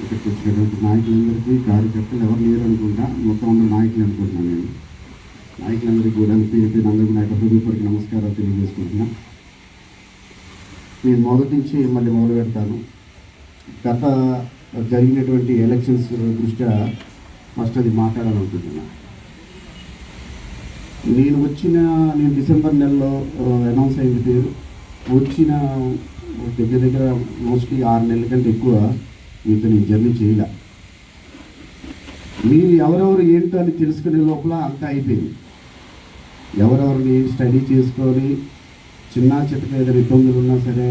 ఇక్కడికి వచ్చినటువంటి నాయకులందరికీ, కార్యకర్తలు ఎవరు లేరు అనుకుంటా, మొత్తం అందరూ నాయకులు అనుకుంటున్నాను. నేను నాయకులందరికీ కూడా పేరు అందరికీ నా యొక్క హృదయపూర్వక నమస్కారాలు తెలియజేసుకుంటున్నా. నేను మొదటి నుంచి మళ్ళీ మొదలు పెడతాను. గత జరిగినటువంటి ఎలక్షన్స్ దృష్ట్యా ఫస్ట్ అది మాట్లాడాలనుకుంటున్నా. నేను డిసెంబర్ నెలలో అనౌన్స్ అయింది పేరు. వచ్చిన దగ్గర మోస్ట్లీ 6 నెలల కంటే ఎక్కువ మీతో నేను జర్నీ చేయలే. మీరు ఎవరెవరు ఏంటో అని తెలుసుకునే లోపల అంతా అయిపోయింది. ఎవరెవరిని స్టడీ చేసుకొని చిన్న చిన్న ఏదైనా ఇబ్బందులు ఉన్నా సరే,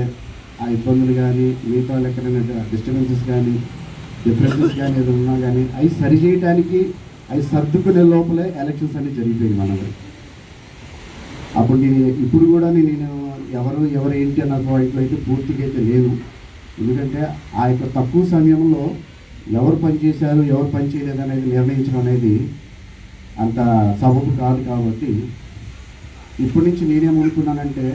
ఆ ఇబ్బందులు కానీ మిగతా ఎక్కడైనా డిస్టర్బెన్సెస్ కానీ డిఫరెన్సెస్ కానీ ఏదైనా ఉన్నా కానీ అవి సరిచేయడానికి, అవి సర్దుకునే లోపలే ఎలక్షన్స్ అన్నీ జరిగిపోయింది మనది. అప్పుడు ఇప్పుడు కూడా నేను ఎవరు ఏంటి అన్న పాయింట్లో అయితే పూర్తిగా అయితే లేదు. ఎందుకంటే ఆ యొక్క తక్కువ సమయంలో ఎవరు పనిచేశారు, ఎవరు పని చేయలేదు అనేది నిర్ణయించడం అనేది అంత సబబు కాదు. కాబట్టి ఇప్పటి నుంచి నేనేమనుకున్నానంటే,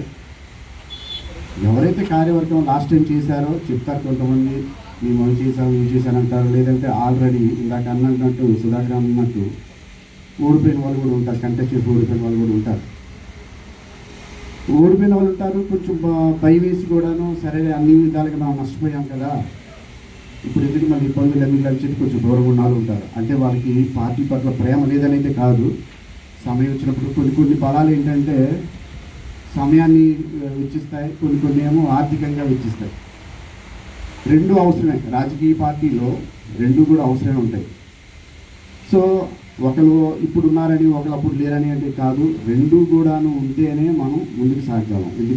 ఎవరైతే కార్యవర్గం లాస్ట్ టైం చేశారో చెప్తారు కొంతమంది, మేము అవి చేశాను అంటారు. లేదంటే ఆల్రెడీ ఇందాక అన్నట్టు సుధాకర్ అన్నట్టు ఓడిపోయిన వాళ్ళు కూడా ఉంటారు, కంటెస్ట్ చేసి ఓడిపోయిన వాళ్ళు కూడా ఉంటారు. ఓడిపోయిన వాళ్ళు ఉంటారు, కొంచెం భయం వేసి కూడాను సరే అన్ని విధాలుగా మనం నష్టపోయాం కదా, ఇప్పుడు ఎందుకు మళ్ళీ ఇబ్బందులు అన్ని కలిసి కొంచెం దూరంగా ఉన్న వాళ్ళు ఉంటారు. అంటే వాళ్ళకి పార్టీ పట్ల ప్రేమ లేదని అయితే కాదు, సమయం వచ్చినప్పుడు కొన్ని బలాలు ఏంటంటే సమయాన్ని వెచ్చిస్తాయి, కొన్ని ఏమో ఆర్థికంగా వెచ్చిస్తాయి. రెండు అవసరమే, రాజకీయ పార్టీలో రెండు కూడా అవసరమే ఉంటాయి. సో ఒకరు ఇప్పుడు ఉన్నారని ఒకరు అప్పుడు లేరని అంటే కాదు, రెండు కూడాను ఉంటేనే మనం ముందుకు సాగగలం. ఎందుకంటే